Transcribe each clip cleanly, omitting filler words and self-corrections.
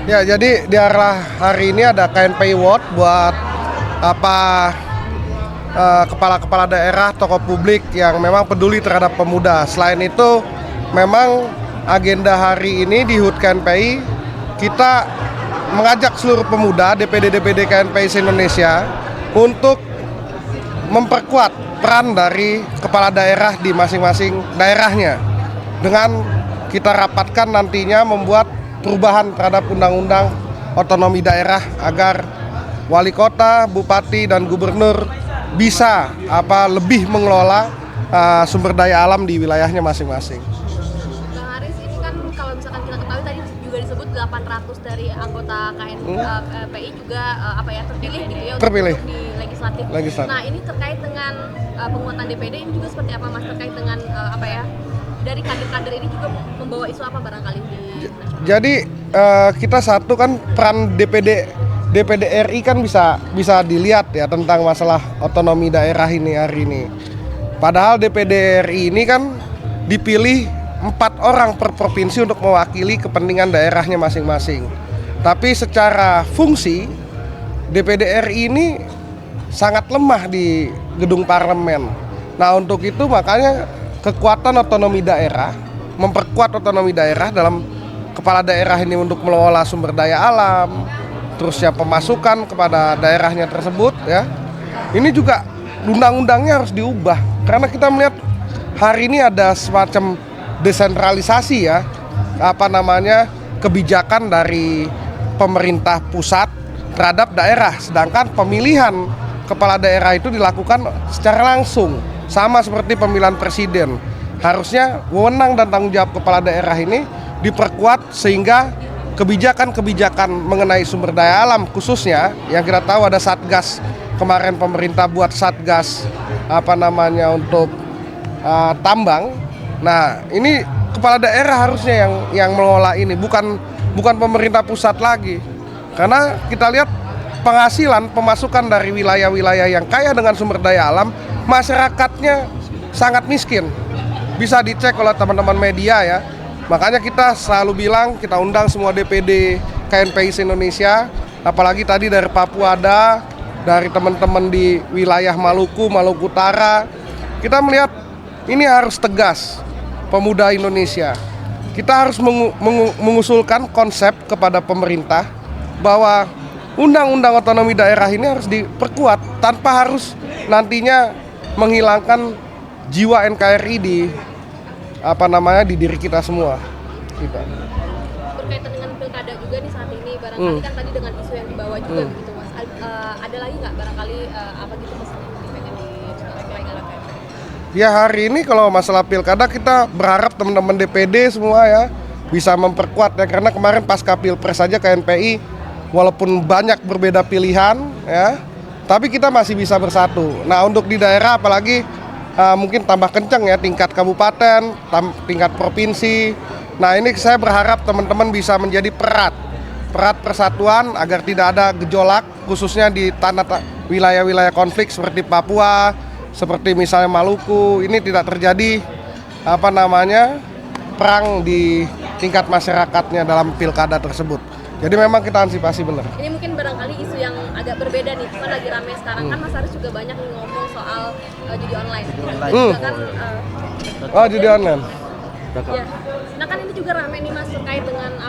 Ya, jadi di arah hari ini ada KNPI Award buat apa kepala-kepala daerah, tokoh publik yang memang peduli terhadap pemuda. Selain itu, memang agenda hari ini di HUT KNPI kita mengajak seluruh pemuda DPD KNPI se-Indonesia untuk memperkuat peran dari kepala daerah di masing-masing daerahnya dengan kita rapatkan nantinya membuat perubahan terhadap undang-undang otonomi daerah agar wali kota, bupati, dan gubernur bisa lebih mengelola sumber daya alam di wilayahnya masing-masing. Bang Haris, ini kan kalau misalkan kita ketahui tadi juga disebut 800 dari anggota KNPI juga terpilih gitu ya Terpilih. untuk di legislatif. Nah, ini terkait dengan penguatan DPD ini juga seperti apa Mas, terkait dengan dari kader-kader ini juga membawa isu apa barangkali di nasional? Jadi kita satu kan peran DPD RI kan bisa dilihat ya tentang masalah otonomi daerah ini hari ini. Padahal DPD RI ini kan dipilih 4 orang per provinsi untuk mewakili kepentingan daerahnya masing-masing. Tapi secara fungsi DPD RI ini sangat lemah di gedung parlemen. Nah, untuk itu makanya kekuatan otonomi daerah, memperkuat otonomi daerah dalam kepala daerah ini untuk mengelola sumber daya alam, terusnya pemasukan kepada daerahnya tersebut ya. Ini juga undang-undangnya harus diubah karena kita melihat hari ini ada semacam desentralisasi ya, kebijakan dari pemerintah pusat terhadap daerah, sedangkan pemilihan kepala daerah itu dilakukan secara langsung. Sama seperti pemilihan presiden, harusnya wewenang dan tanggung jawab kepala daerah ini diperkuat sehingga kebijakan-kebijakan mengenai sumber daya alam khususnya yang kita tahu ada satgas, kemarin pemerintah buat satgas untuk tambang. Nah, ini kepala daerah harusnya yang mengelola ini, bukan pemerintah pusat lagi. Karena kita lihat penghasilan, pemasukan dari wilayah-wilayah yang kaya dengan sumber daya alam, masyarakatnya sangat miskin. Bisa dicek oleh teman-teman media ya. Makanya kita selalu bilang, kita undang semua DPD KNPI se-Indonesia, apalagi tadi dari Papua ada, dari teman-teman di wilayah Maluku Utara. Kita melihat ini harus tegas, pemuda Indonesia. Kita harus mengusulkan konsep kepada pemerintah bahwa undang-undang otonomi daerah ini harus diperkuat tanpa harus nantinya menghilangkan jiwa NKRI di diri kita semua. Gitu. Berkaitan dengan pilkada juga nih saat ini, barangkali kan tadi dengan isu yang dibawa juga begitu Mas. Ada lagi nggak barangkali Mas yang pengen disampaikan? Ya, hari ini kalau masalah pilkada kita berharap teman-teman DPD semua ya bisa memperkuat ya, karena kemarin pasca Pilpres saja KNPI walaupun banyak berbeda pilihan ya, tapi kita masih bisa bersatu. Nah, untuk di daerah apalagi mungkin tambah kencang ya, tingkat kabupaten, tingkat provinsi. Nah, ini saya berharap teman-teman bisa menjadi perat persatuan agar tidak ada gejolak khususnya di wilayah-wilayah konflik seperti Papua, seperti misalnya Maluku. Ini tidak terjadi perang di tingkat masyarakatnya dalam pilkada tersebut. Jadi memang kita antisipasi benar. Ini mungkin barangkali isu yang agak berbeda nih, cuma lagi rame sekarang kan Mas Haris juga banyak ngomong soal judi online. Juga kan, judi online. Ya. Nah, kan ini juga rame nih Mas terkait dengan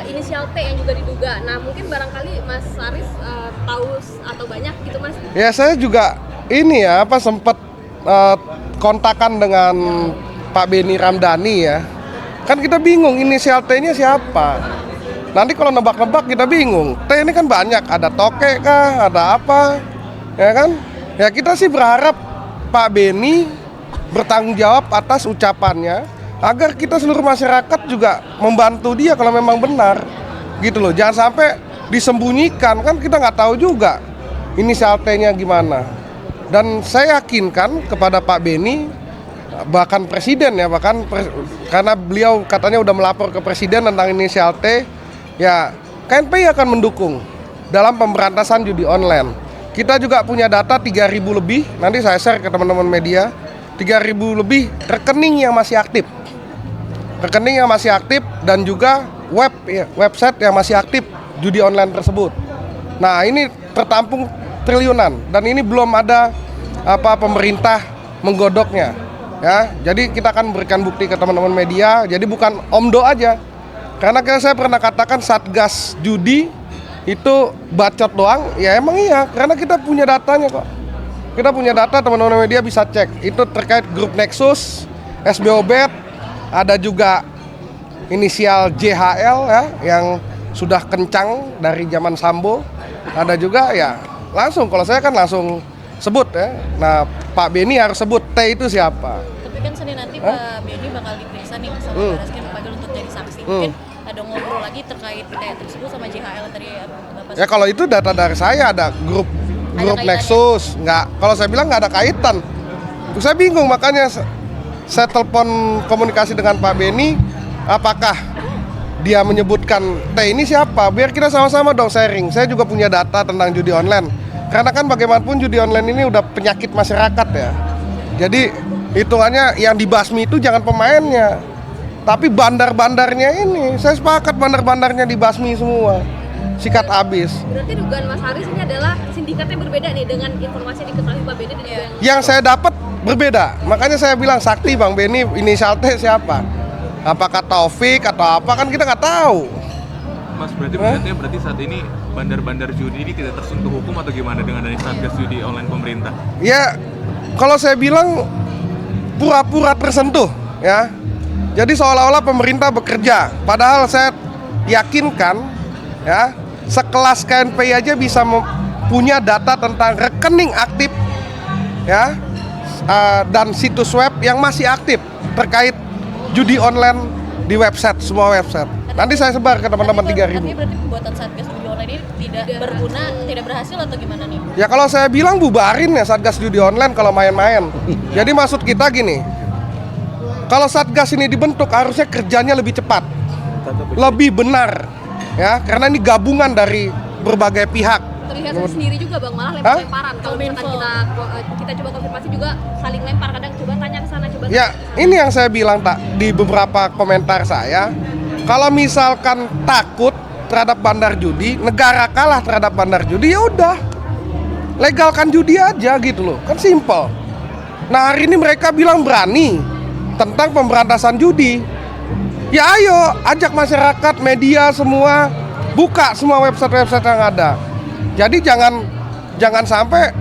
inisial T yang juga diduga. Nah, mungkin barangkali Mas Haris tahu atau banyak gitu Mas. Ya, saya juga ini ya sempat kontakan dengan Pak Beni Ramdhani ya. Kan kita bingung inisial T-nya siapa. Nanti kalau nebak-nebak kita bingung. T ini kan banyak, ada toke kah, ada apa, ya kan? Ya kita sih berharap Pak Beni bertanggung jawab atas ucapannya, agar kita seluruh masyarakat juga membantu dia kalau memang benar, gitu loh. Jangan sampai disembunyikan, kan kita nggak tahu juga inisial T-nya gimana. Dan saya yakinkan kepada Pak Beni, bahkan presiden ya, karena beliau katanya udah melapor ke presiden tentang inisial T. Ya, KNPI akan mendukung dalam pemberantasan judi online. Kita juga punya data 3.000 lebih, nanti saya share ke teman-teman media, 3.000 lebih rekening yang masih aktif. Dan juga website yang masih aktif judi online tersebut. Nah, ini tertampung triliunan dan ini belum ada pemerintah menggodoknya. Ya, jadi kita akan berikan bukti ke teman-teman media. Jadi bukan omdo aja. Karena saya pernah katakan Satgas Judi itu bacot doang. Ya emang iya, karena kita punya datanya kok. Kita punya data, teman-teman media bisa cek. Itu terkait grup Nexus, SBOBet, ada juga inisial JHL ya yang sudah kencang dari zaman Sambo. Ada juga ya langsung, kalau saya kan langsung sebut ya. Nah, Pak Beni harus sebut T itu siapa. Tapi kan Senin nanti Pak Beni bakal diperiksa nih sama Barreskrim dipanggil untuk jadi saksi. Mungkin ada ngobrol lagi terkait kayak tersebut sama JHL tadi Bapak. Ya kalau itu data dari saya, ada grup Nexus, nggak. Kalau saya bilang nggak ada kaitan. Saya bingung, makanya saya telepon komunikasi dengan Pak Beni, apakah dia menyebutkan T ini siapa, biar kita sama-sama dong sharing. Saya juga punya data tentang judi online. Karena kan bagaimanapun judi online ini udah penyakit masyarakat ya. Jadi hitungannya yang dibasmi itu jangan pemainnya, tapi bandar-bandarnya ini. Saya sepakat bandar-bandarnya dibasmi semua, sikat habis. Berarti dugaan Mas Haris ini adalah sindikatnya berbeda nih dengan informasi yang diketahui Pak Beni dan juga yang saya dapat berbeda. Makanya saya bilang sakti Bang Beni, inisial T siapa? Apakah Taufik atau apa, kan kita nggak tahu. Mas, berarti saat ini bandar-bandar judi ini tidak tersentuh hukum atau gimana dengan dari Satgas Judi Online pemerintah? Ya, kalau saya bilang pura-pura tersentuh ya. Jadi seolah-olah pemerintah bekerja, padahal saya yakinkan ya, sekelas KNPI aja bisa punya data tentang rekening aktif ya, dan situs web yang masih aktif terkait judi online di website, semua website. Nanti saya sebar ke teman-teman 3.000. Artinya berarti pembuatan Satgas Judi Online ini tidak berguna, tidak berhasil atau gimana nih? Ya kalau saya bilang bubarin ya Satgas Judi Online kalau main-main. Jadi maksud kita gini, kalau Satgas ini dibentuk harusnya kerjanya lebih cepat, lebih benar ya, karena ini gabungan dari berbagai pihak. terlihat sendiri juga Bang, malah lempar-lemparan. Kalau misalkan kita coba konfirmasi juga saling lempar, kadang coba tanya ke sana, coba ya, ini yang saya bilang tak di beberapa komentar saya. Kalau misalkan takut terhadap bandar judi, negara kalah terhadap bandar judi, ya udah legalkan judi aja gitu loh, kan simple. Nah, hari ini mereka bilang berani tentang pemberantasan judi. Ya ayo, ajak masyarakat, media semua, buka semua website-website yang ada. Jadi jangan sampai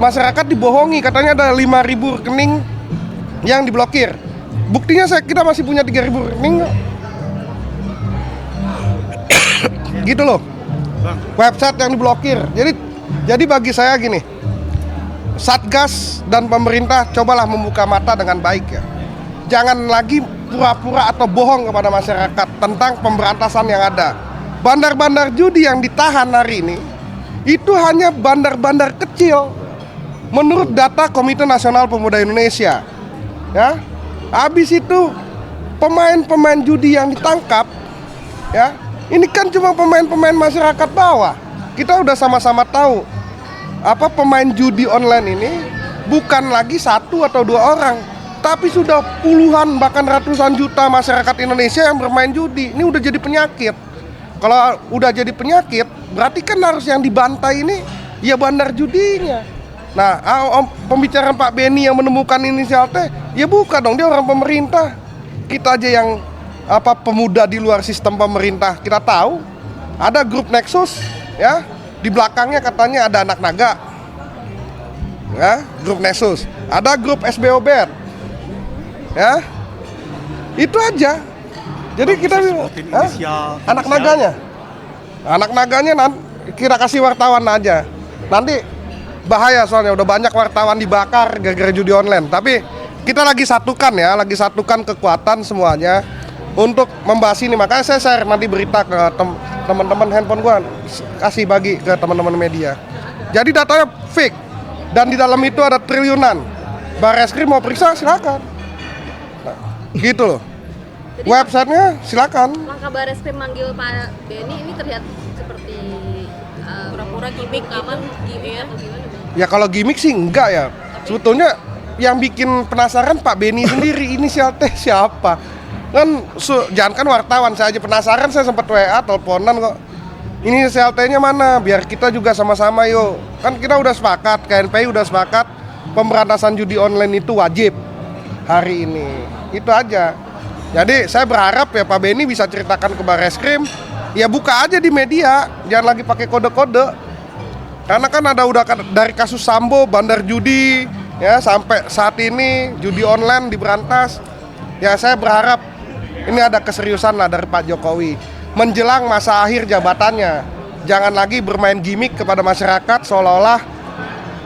masyarakat dibohongi, katanya ada 5.000 rekening yang diblokir. Buktinya kita masih punya 3.000 rekening gitu loh, website yang diblokir. Jadi bagi saya gini, Satgas dan pemerintah cobalah membuka mata dengan baik ya. Jangan lagi pura-pura atau bohong kepada masyarakat tentang pemberantasan yang ada. Bandar-bandar judi yang ditahan hari ini itu hanya bandar-bandar kecil menurut data Komite Nasional Pemuda Indonesia ya. Habis itu pemain-pemain judi yang ditangkap ya, ini kan cuma pemain-pemain masyarakat bawah. Kita udah sama-sama tahu apa pemain judi online ini bukan lagi 1 atau 2 orang, tapi sudah puluhan bahkan ratusan juta masyarakat Indonesia yang bermain judi. Ini udah jadi penyakit. Kalau udah jadi penyakit, berarti kan harus yang dibantai ini ya bandar judinya. Nah, pembicaraan Pak Beni yang menemukan inisial T, ya bukan dong, dia orang pemerintah. Kita aja yang pemuda di luar sistem pemerintah, kita tahu ada grup Nexus ya, di belakangnya katanya ada anak naga ya, grup Nexus, ada grup SBOBet ya, itu aja. Jadi kita anak naganya kita kasih wartawan aja, nanti bahaya soalnya udah banyak wartawan dibakar gara-gara judi online. Tapi kita lagi satukan kekuatan semuanya untuk membahas ini. Makanya saya share nanti berita ke teman-teman, handphone gua kasih bagi ke teman-teman media. Jadi datanya fake dan di dalam itu ada triliunan. Barreskrim mau periksa silakan. Nah, gitu loh. Jadi, websitenya silakan. Langkah Barreskrim manggil Pak Beni ini terlihat seperti pura-pura gimmick aman gimmick atau gimana? Ya kalau gimmick sih enggak ya. Sebetulnya yang bikin penasaran Pak Beni sendiri, inisial T siapa. Kan jangankan wartawan, saya aja penasaran, saya sempat WA, teleponan kok. Ini CLT-nya mana? Biar kita juga sama-sama yuk. Kan kita udah sepakat, KNPI udah sepakat pemberantasan judi online itu wajib hari ini. Itu aja. Jadi saya berharap ya Pak Benny bisa ceritakan ke Barreskrim, ya buka aja di media, jangan lagi pakai kode-kode. Karena kan udah dari kasus Sambo, bandar judi, ya sampai saat ini judi online diberantas. Ya saya berharap ini ada keseriusan lah dari Pak Jokowi menjelang masa akhir jabatannya. Jangan lagi bermain gimmick kepada masyarakat seolah-olah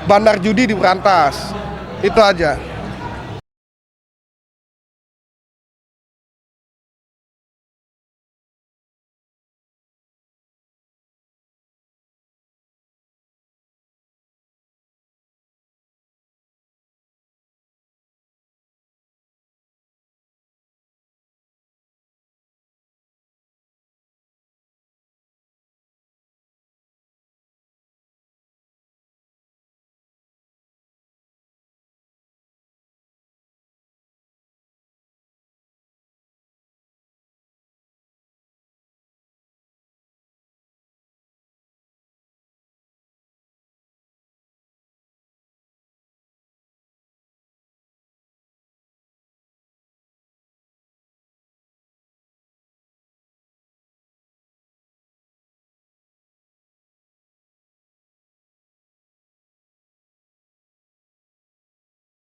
bandar judi diberantas. Itu aja.